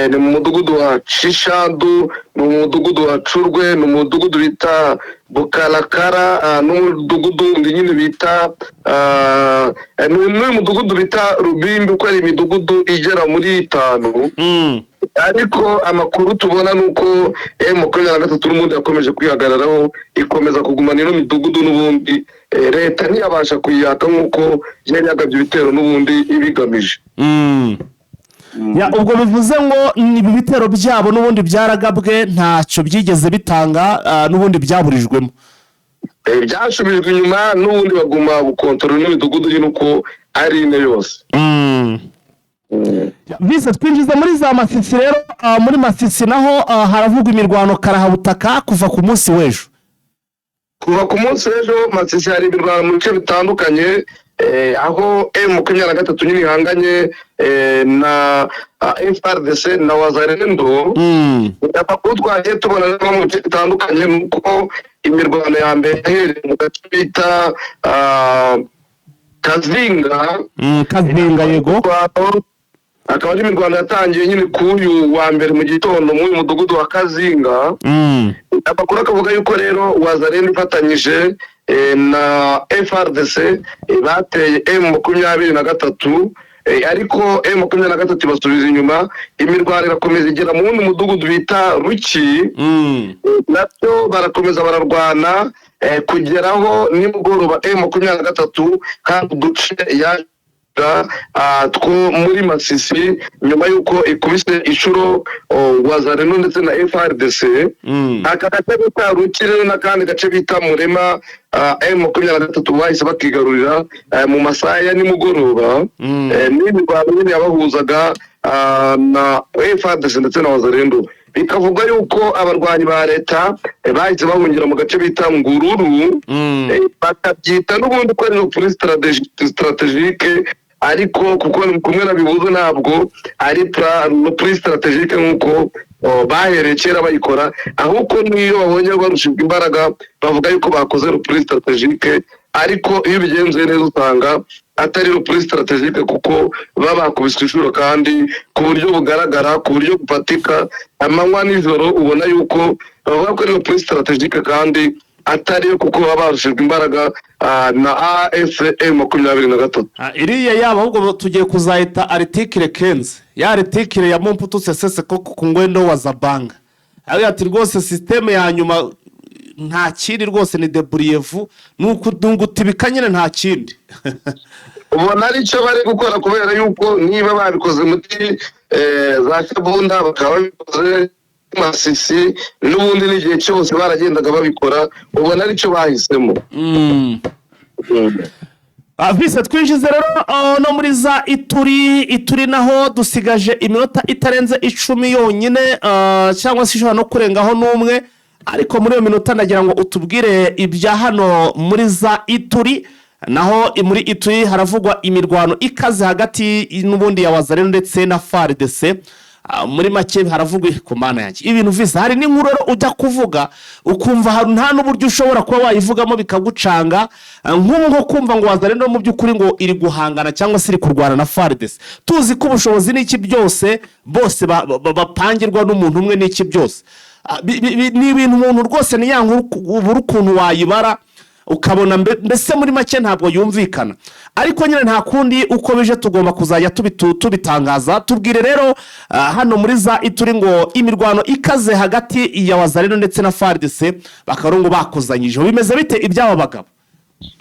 ni mu mudugudu wa Shishandu, ni mu mudugudu wa Curwe, ni mu mudugudu bita Bukarakara, n'umudugudu nyine bita n'umudugudu bita Rubimbi, uko ari imidugudu igera muri 5. Ariko amakuru tubona nuko M23 n'ubundi yakomeje kwihagararaho, ikomeza kugumana ino midugudu n'ubundi. Leta ntiyabasha kuyaka nk'uko yari yagabye ibitero n'ubundi ibigamije. Ubwo bivuze ngo ibi bitero byabo n'ubundi byaragabwe ntacyo byigeze bitanga, n'ubundi byaburijwemo. Byashubijwe inyuma n'ubundi baguma bukontorora n'imidugudu y'uko ari ine yose. Bise twinjiza muri za Masisi rero. Muri Masisi naho haravugwa imirwano karahabutaka kuva ku munsi w'ejo. Kuva ku munsi w'ejo Masisi hari imirwano mu bice bitandukanye, aho M23 nyine ihanganye na FARDC na Wazalendo. Amakuru twagiye tubona mu bice bitandukanye nuko imirwano ya mbere yahereye mu gace bita Kazinga. Yego. Akaba ari imirwano yatangiye nyine k'uyu wa mbere mu gitondo mu mudugudu wa Kazinga. Amakuru akavuga yuko rero Wazalendo ifatanyije na FARDC bateye M23, ariko M23 basubiza inyuma. Imirwano irakomeza igera mu wundi mudugudu bita Ruki. Nabyo barakomeza bararwana kugeraho nimugoroba M23 kandi uduce two muri Masisi nyuma yuko ikubise inshuro Wazalendo ndetse na FARDC. Aka gace bita Ruki rero n'akandi gace bita Murema M23 bahise bakigarurira mu masaha ya nimugoroba. N'imirwano nyine yabahuzaga na FARDC ndetse na Wazalendo. Bikavuga yuko abarwanyi ba leta bahise bahungira mu gace bita Ngururu, bakabyita n'ubundi ko ari reprise stratégique, ariko kuko kumwe nabibuze ntabwo ari reprise stratégique nk'uko bahereye kera bayikora, ahubwo niyo babonye barushijwe imbaraga bavuga yuko bakoze reprise stratégique. Ariko iyo bigenzuye neza usanga atari reprise stratégique kuko baba bakubiswe inshuro kandi ku buryo bugaragara, ku buryo bufatika, amanywa n'ijoro ubona yuko bavuga ko ari reprise stratégique kandi atariyo kuko baba barushijwe imbaraga na AFM 23. Iriya yaba ahubwo tugiye kuzahita article 15 ya article ya Mobutu Sese Seko ku ngwendo wa Zabanga. Ati rwose systeme ya nyuma nta kindi rwose ni debriyevu nuko dungutibika nyine nta kindi. Ubona ari cyo bari gukora kubera yuko niba babikoze muti za Kabunda bakaba babikoze Masisi n'ubundi n'igihe cyose baragendaga babikora, ubona ari cyo bahisemo. Vise twinjize rero no muri za Ituri naho dusigaje iminota itarenze 10 yonyine cyangwa se ishobora no kurengaho n'umwe, ariko muri iyo minota nagira ngo utubwire ibya hano muri za Ituri. Naho muri Ituri haravugwa imirwano ikaze hagati n'ubundi ya Wazalendo ndetse na FARDC. Muri make haravugwa ku mana yanjye ibintu visa hari n'inkuru ujya kuvuga ukumva nta n'uburyo ushobora kuba wayivugamo bikagucanga, nko kumva ngo Wazalendo mu by'ukuri ngo iri guhangana cyangwa se iri kurwana na FARDC. Tuzi ko ubushobozi n'iki byose bose bapangirwa n'umuntu umwe n'iki byose. Ni ibintu umuntu rwose ni ya nkuru ubura ukuntu wayibara ukabona mbese muri make ntabwo yumvikana, ariko nyine nta kundi uko bije tugomba kuzajya tubitangaza. Tubwire rero hano muri za Ituri ngo imirwano ikaze hagati ya Wazalendo ndetse na FARDC bakarongo bakozanyije, bimeze bite ibyaba bagabo?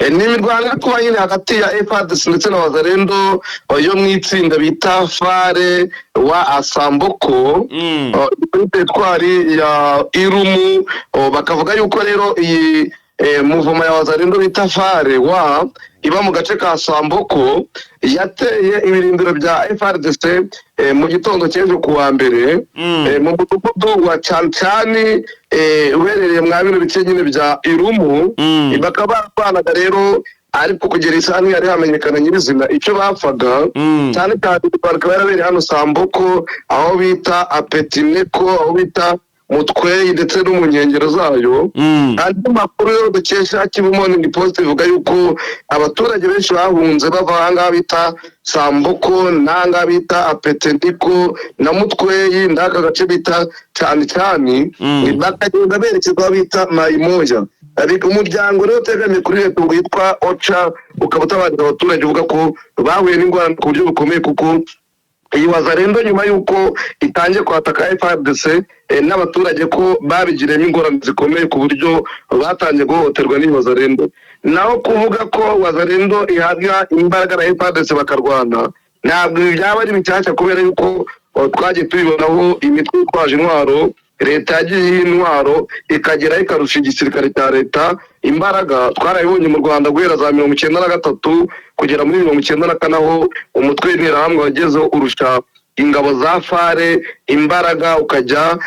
Ni imirwano kuba nyine hagati ya FARDC ndetse na Wazalendo yo mwitsinda bita Fare wa Asamboko twari ya Irumu, bakavuga yuko rero iyi muvuma ya Wazalendo bita Fare wa iba mu gace ka Samboko yateye ibirindiro bya FARDC mu gitondo cy'ejo kuwa mbere mu mudugudu wa Cancani uherereye mwa bino bice nyine bya Irumu. Bakaba banaga rero ariko kugera isani yari hamenyekana nyirizina icyo bapfaga, cyane cyane bakaba yarabereye hano Samboko aho bita Apetineko, aho bita Mutweyi ndetse no mu nkengero zayo. Andi makuru yo dukesha Kivu Morning Post ivuga yuko abaturage benshi bahunze bava ahangaha bita Samboko n'ahangaha bita Apeteniko na Mutweyi ndaka gace bita Cancani, bakagenda berekezwa bita Mayimoya. Ariko umuryango rero utegamiye kuri leta witwa OCHA ukaba utabarira abaturage uvuga ko bahuye n'ingorane ku buryo bukomeye, kuko iyi Wazalendo nyuma yuko itangiye kwataka FARDC n'abaturage ko babigiremo ingorane zikomeye ku buryo batangiye guhohoterwa n'iyi Wazalendo. Naho kuvuga ko Wazalendo ihabwa imbaraga na FARDC bakarwana ntabwo byaba ari bicyashya, kubera yuko twagiye tubibonaho imitwe itwaje intwaro leta yagiye intwaro ikagera ikarusha igisirikare cya leta imbaraga. Twarabibonye mu Rwanda guhera za 1993 kugera muri 1994 aho umutwe w'interahamwe wagezeho urusha ingabo za Fare imbaraga, ukajya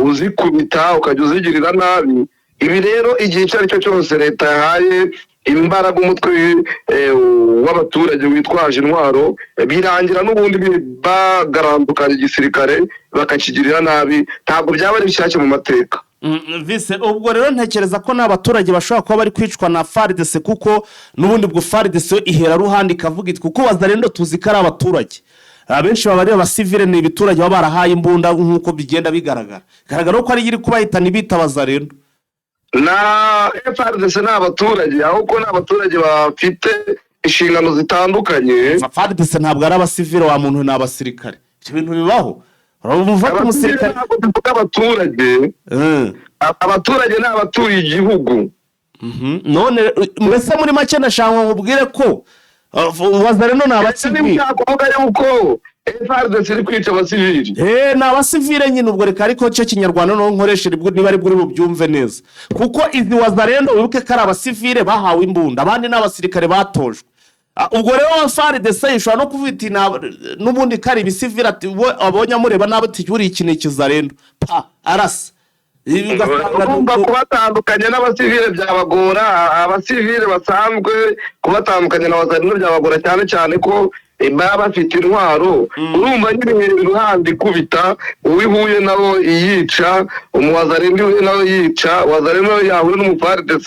uzikubita ukajya uzigirira nabi. Ibi rero igihe icyo ari cyo cyose leta yahaye imbaraga umutwe w'abaturage witwaje intwaro birangira n'ubundi bagarandukanye igisirikare bakakigirira nabi, ntabwo byaba ari bishyashya mu mateka. Vise ubwo rero ntekereza ko n'abaturage bashobora kuba bari kwicwa na FARDC, kuko n'ubundi bwo FARDC ihera ruhande ikavuga iti kuko Wazalendo tuzi ko ari abaturage abenshi baba ari abasivile, ni ibiturage baba barahaye imbunda nk'uko bigenda bigaragara ko ari iri kubahitana ibita Wazalendo na FARDC n'abaturage, ahubwo n'abaturage bafite inshingano zitandukanye. FARDC ntabwo ari abasivile wa muntu n'abasirikare, ibyo bintu bibaho. Urumva ko umusirikare abaturage n'abatuye igihugu. None mwese muri make nashaka nkubwire ko Wazalendo n'abasivile kuvuga yuko FARDC iri kwica abasivili. N'abasivile nyine ubwo reka ariko cyo kinyarwanda no nkoresha niba ari buri bubyumve neza, kuko izi Wazalendo wibuke ko ari abasivile bahawe imbunda, abandi n'abasirikare batojwe. Ubwo rero FARDC ishobora no kuvuga iti n'ubundi kari ibisivile ati abonye amureba nabo tijuri ikintu kizarendo arasa. Kubatandukanya n'abasivile byabagora, abasivile basanzwe kubatandukanya na Wazalendo byabagora cyane cyane ko baba bafite intwaro. Urumva nyine iruhande kubita uwihuye nabo yica, Wazalendo nabo yica, Wazalendo yahuye n'umuFARDC,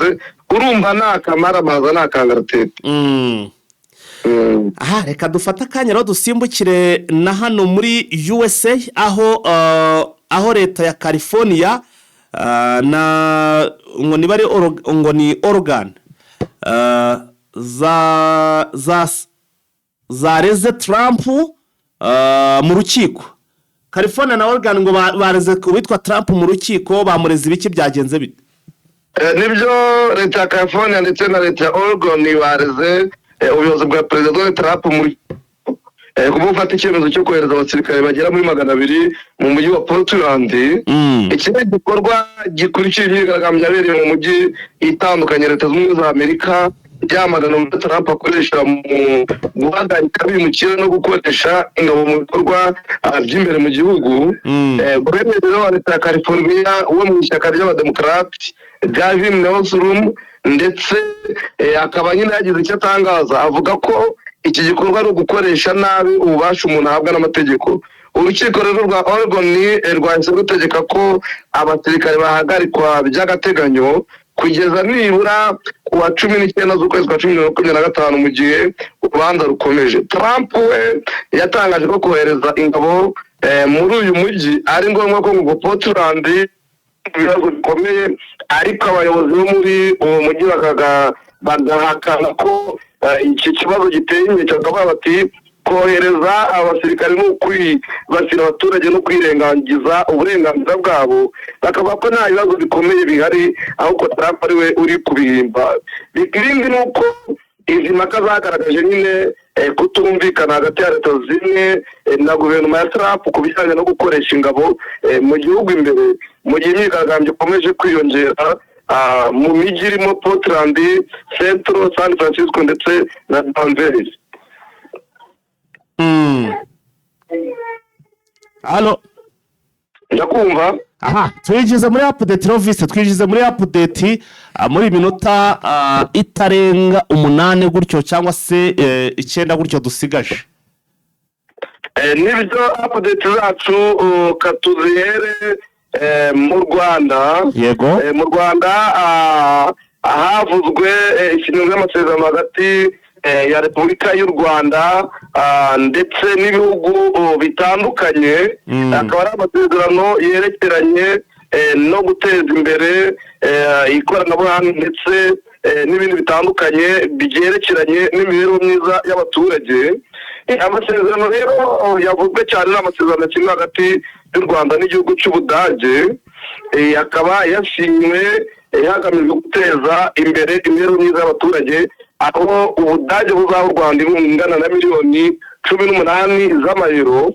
urumva nakamara maza nakangaratete. Aha reka dufata akanya rero dusimbukire na hano muri USA aho leta ya California na ngo niba ari ngo ni organ zareze Trump mu rukiko. California na Oregon ngo bareze uwitwa Trump mu rukiko, bamureze ibiki, byagenze bite? Nibyo leta ya California ndetse na leta ya Oregon bareze ubuyobozi bwa perezida Donald Trump kumufata icyemezo cyo kohereza abasirikare bagera muri 200 mu mujyi wa Portland. Iki gikorwa gikurikira imyigaragambyo yabereye mu mujyi itandukanye leta z'ubumwe za Amerika, byamagana uburyo Trump akoresha mu guhagarika abimukira no gukoresha ingabo mu bikorwa by'imbere mu gihugu. Guverineri wa leta ya California wo mu ishyaka ry'abademokarati Gavin Newsom ndetse akaba nyine yagize icyo atangaza, avuga ko iki gikorwa ari ugukoresha nabi ububasha umuntu ahabwa n'amategeko. Urukiko rero rwa Oregon rwahise rutegeka ko abasirikare bahagarikwa by'agateganyo kugeza nibura ku wa 19 z'ukwezi kwa 2025 mu gihe urubanza rukomeje. Trump we yatangaje ko kohereza ingabo muri uyu mujyi ari ngombwa ko ngo Portland ibibazo bikomeye, ariko abayobozi bo muri uwo mujyi bagahakana ko iki kibazo giteye inkeke, bakavuga bati kohereza abasirikare no kwibasira abaturage no kwirengagiza uburenganzira bwabo, bakavuga ko nta bibazo bikomeye bihari ahubwo Trump ari we uri kubihimba. Ikindi ni uko izi mpaka zagaragaje nyine kutumvikana hagati ya leta zimwe na guverinoma ya Trump ku bijyanye no gukoresha ingabo mu gihugu imbere, mu gihe imyigaragambyo ikomeje kwiyongera mu mijyi irimo Portland, Central, San Francisco ndetse na Denver. Halo, ndakumva. Twigize muri update Rovise, twigize muri update muri minota itarenga 8 gutyo cyangwa se 9 gutyo dusigaje. Nibyo update zacu katuzihere mu Rwanda. Yego. Mu Rwanda havuzwe ikintu cy'amasezerano hagati ya Repubulika y'u Rwanda ndetse n'ibihugu bitandukanye, akaba ari amasezerano yerekeranye no guteza imbere ikoranabuhanga ndetse n'ibindi bitandukanye byerekeranye n'imibereho myiza y'abaturage. Amasezerano rero yavuzwe cyane n'amasezerano kimwe hagati y'u Rwanda n'igihugu cy'Ubudage, akaba yasinywe hagamijwe guteza imbere imibereho myiza y'abaturage, aho Ubudage buzaha u Rwanda ingana na miliyoni 18 z'amayero,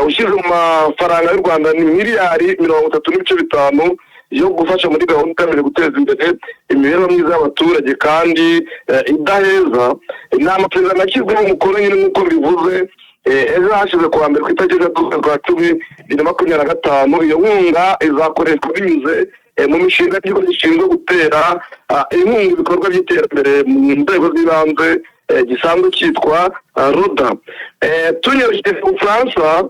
ushyize mu mafaranga y'u Rwanda ni miliyari 33.5 yo gufasha muri gahunda igamije guteza imbere imibereho myiza y'abaturage kandi idaheza. Ni amasezerano ashyizweho umukono nyine nk'uko bivuze ejo hashize kuwa mbere ku itariki 2025. Iyo nkunga izakoreshwa binyuze mu mishinga y'ikigo gishinzwe gutera inkunga ibikorwa by'iterambere mu nzego z'ibanze gisanzwe cyitwa RODA. Tunyarukije mu Bufaransa,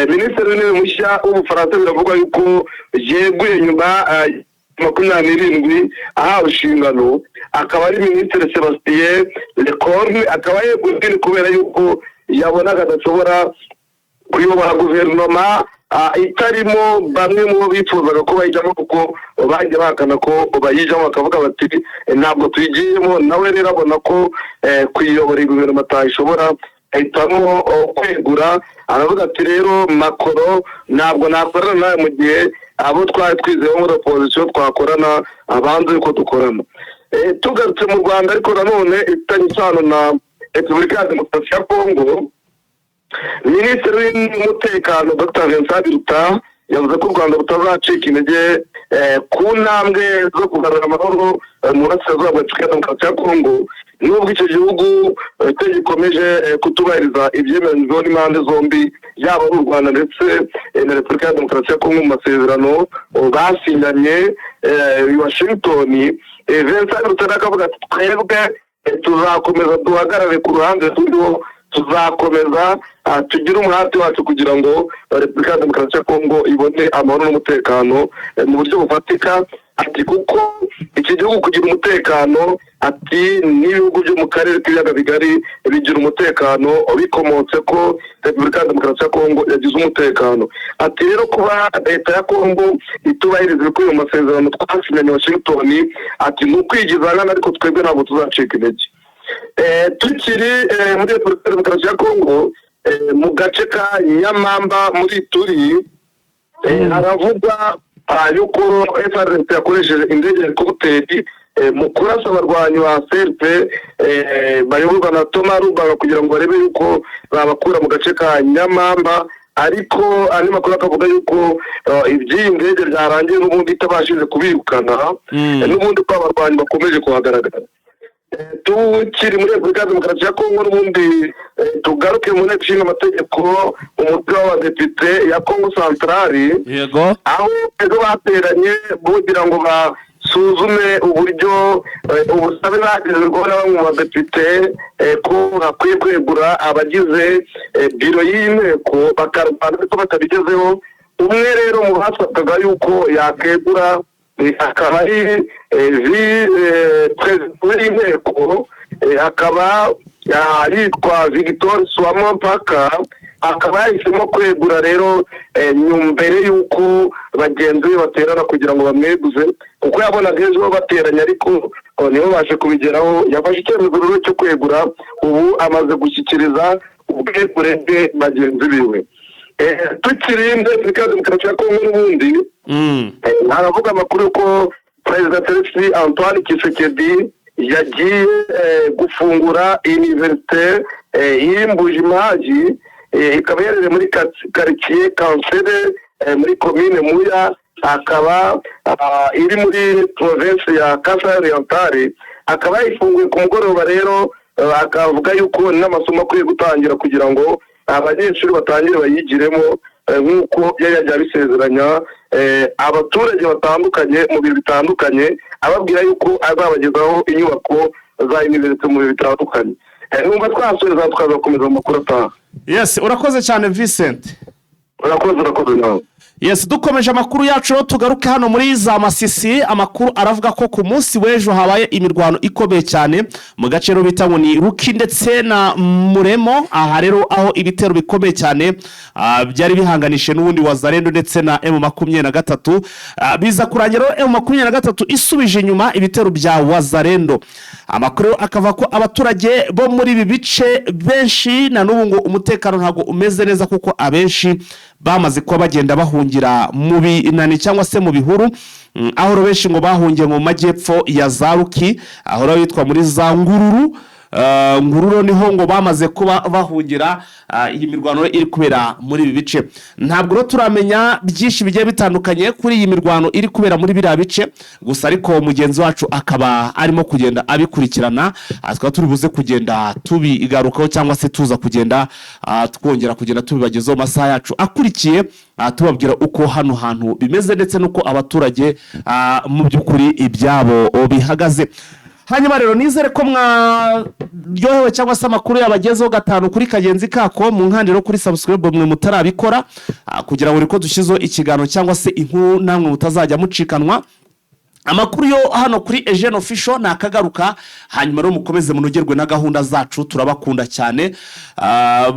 Minisitiri w'Intebe mushya w'Ubufaransa biravuga yuko yeguye nyuma 27 ahawe inshingano, akaba ari Minisitiri Sebastien Lecornu. Akaba yeguye kubera yuko yabonaga adashobora kuyobora guverinoma itarimo bamwe mu bifuzaga ko bayijyamo, kuko bajya bahakana ko bayijyamo, bakavuga bati ntabwo tuyigiyemo. Nawe rero abona ko kuyiyobora guverinoma atayishobora, ahitamo kwegura. Aravuga ati rero Macron ntabwo nakorana nawe mu gihe abo twari twizeho muri opposition twakorana abanze yuko dukorana. Tugarutse mu Rwanda ariko nanone ifitanye isano na Repubulika ya Demokarasi ya Kongo, Minisitiri w'Umutekano Dr Vincent Biruta yavuze ko u Rwanda rutazacika intege ku ntambwe zo kugarura amahoro mu burasirazuba bwa Repubulika ya Demokarasi ya Kongo, nubwo icyo gihugu gikomeje kutubahiriza ibyemezo n'impande zombi, yaba u Rwanda ndetse na Repubulika ya Demokarasi ya Kongo mu masezerano basinyanye i Washington. Vincent Biruta akavuga ati twebwe tuzakomeza duhagarare ku ruhande turiho, tuzakomeza tugire umuhate wacu kugira ngo Repubulika ya Demokarasi ya Kongo ibone amahoro n'umutekano mu buryo bufatika. ati kuko iki gihugu kugira umutekano ati n'ibihugu byo mu karere k'ibiyaga bigari bigira umutekano bikomotse ko Repubulika ya Demokarasi ya Kongo yagize umutekano. Ati rero kuba leta ya Kongo itubahiriza ibikubiye mu masezerano twasinyanye Washington, ati ni ukwigiza nkana ariko twebwe ntabwo tuzacika intege. Tukiri muri Repubulika ya Demokarasi ya Kongo mu gace ka Nyamamba muri Turi, haravuga yuko FARDC yakoresheje indege helikopteri mu kurasa abarwanyi ba CRP bayoborwa na Thomas Rubanga kugira ngo barebe yuko babakura mu gace ka Nyamamba, ariko andi makuru akavuga yuko iby'iyi ndege byarangiye n'ubundi itabashije kubirukana, n'ubundi ko abarwanyi bakomeje kuhagaragara. Tukiri muri Repubulika ya Demokarasi ya Kongo n'ubundi tugaruke mu nteko ishinga amategeko umutwe w'abadepite ya Kongo Centrale, yego, aho ejo bateranye kugira ngo basuzume uburyo ubusabe bagejejweho na bamwe mu badepite ko bakwiye kwegura abagize biro y'inteko bakarwana ariko batabigezeho. Umwe rero mu basabwaga yuko yakegura akaba ari perezida w'inteko, akaba yitwa Victor Swamo Mpaka, akaba yahisemo kwegura rero mbere y'uko bagenzi be baterana kugira ngo bamweguze, kuko yabonaga ejo bateranye ariko nibo baje kubigeraho. Yafashe icyemezo rero cyo kwegura, ubu amaze gushyikiriza ubwegure bwe bagenzi biwe. Tukiri muri Repubulika ya Demokarasi ya Kongo n'ubundi haravuga amakuru ko Perezida Felix Antoine Tshisekedi yagiye gufungura universite y'Imbuji-Mayi, ikaba yarere muri quartier Kansere muri commune Muya, akaba iri muri province ya Kasai Orientale. Akaba yayifunguye ku mugoroba rero, akavuga yuko n'amasomo akwiye gutangira kugira ngo abanyeshuri batangire bayigiremo nk'uko yari yagiye abisezeranya abaturage batandukanye mu bihe bitandukanye, ababwira yuko azabagezaho inyubako za universite mu bihe bitandukanye. Numva twasoreza tukazakomeza amakuru ataha. Yes, urakoze cyane Vincent. Urakoze nawe. Yes, dukomeje amakuru yacu tugaruke hano muri za Masisi. Amakuru aravuga ko ku munsi w'ejo habaye imirwano ikomeye cyane mu gace ro bita ngo ni Ruki ndetse na Muremo. Aha rero aho ibitero bikomeye cyane byari bihanganishe n'ubundi Wazalendo ndetse na M23, biza kurangira M23 isubije inyuma ibitero bya Wazalendo. Amakuru akava ko abaturage bo muri ibi bice benshi na n'ubu ngo umutekano ntago umeze neza, kuko abenshi bamaze kuba bagenda bahungira mu binani cyangwa se mu bihuru, aho benshi ngo bahungiye mu majyepfo ya za Ruki, aho yitwa muri za Ngururu. Ngururo niho ngo bamaze kuba bahungira. Iyi mirwano iri kubera muri ibi bice. Ntabwo rero turamenya byinshi bigiye bitandukanye kuri iyi mirwano iri kubera muri biriya bice, gusa ariko mugenzi wacu akaba arimo kugenda abikurikirana. Twaba turi buze kugenda tubigarukaho cyangwa se tuza kugenda twongera kugenda tubibagezaho masaha yacu akurikiye, tubabwira uko hano hantu bimeze ndetse nuko abaturage mu by'ukuri ibyabo bihagaze. Hanyuma rero nizere ko mwaryohewe cyangwa se amakuru yabagezeho gatanu kuri kagenzi kako mu nkandiro kuri subscribe mwe mutarabikora, kugira ngo ko dushyizeho ikiganiro cyangwa se inkuru namwe mutazajya mucikanwa. Amakuru yo hano kuri Eugene Official nakagaruka, hanyuma rero mukomeze munogerwe na gahunda zacu, turabakunda cyane.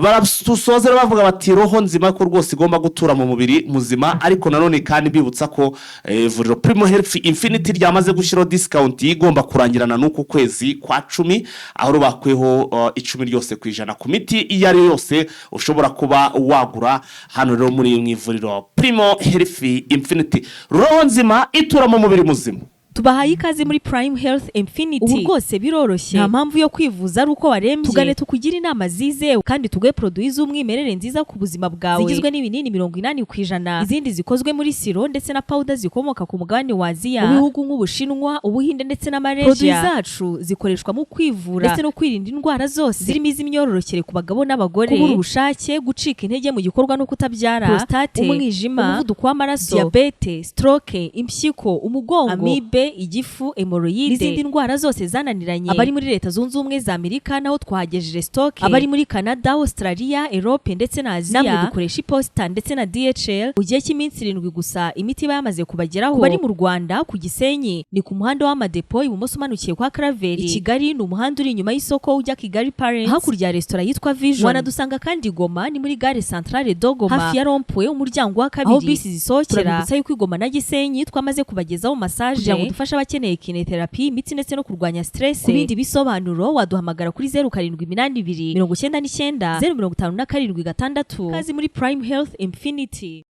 Baradusoze bavuga bati roho nzima ko rwose igomba gutura mu mubiri muzima, ariko nanone kandi bibutsa ko ivuriro Primo Health Infinity ryamaze gushyiraho discount igomba kurangirana n'uku kwezi kwa 10, aho bakweho 10 ryose kwijana ku miti iyo ari yose ushobora kuba wagura hano rero muri ivuriro Primo Health Infinity. Roho nzima itura mu mubiri muzima. Tubahaye ikaze muri Prime Health Infinity. Ubu rwose biroroshye, nta mpamvu yo kwivuza ari uko warembye. Tugane tukugira inama zizewe kandi tuguhe produit z'umwimerere nziza ku buzima bwawe, zigizwe n'ibinini 80%, izindi zikozwe muri siro ndetse na powder zikomoka ku mugabane wa Aziya, mu bihugu nk'Ubushinwa, Ubuhinde ndetse na Malaysia. Produit zacu zikoreshwa mu kwivura ndetse no kwirinda indwara zose, zirimo iz'imyororokere ku bagabo n'abagore, kubura ubushake, gucika intege mu gikorwa no kutabyara, prostate, umwijima, umuvuduko w'amaraso, diabete, stroke, impyiko, umugongo, amibe, umutwe, igifu, hemorrhoide n'izindi ndwara zose zananiranye. Abari muri Leta Zunze Ubumwe za Amerika naho twahagejeje stock. Abari muri Canada, Australia, Europe ndetse na Aziya namwe dukoresha iposita ndetse na DHL. Mu gihe cy'iminsi 7 gusa imiti yamaze kubageraho. Bari mu Rwanda ku Gisenyi ni ku muhanda w'amadepo ibumoso umanukiye kwa Claver. I Kigali ni umuhanda uri inyuma y'isoko ujya Kigali Parents. Hakurya ya restaurant yitwa Vision. Wanadusanga kandi Goma ni muri gare centrale Dogoma hafi ya Rompwe umuryango wa kabiri aho bisi zisohokera. Turabibutsa yuko Igoma na Gisenyi twamaze kubagezaho massage kugira ngo dufashe abakeneye kinetherapy, imitsi ndetse no kurwanya stress. Ku bindi bisobanuro waduhamagara kuri 0782 99 057 6. Kazi muri Prime Health Infinity.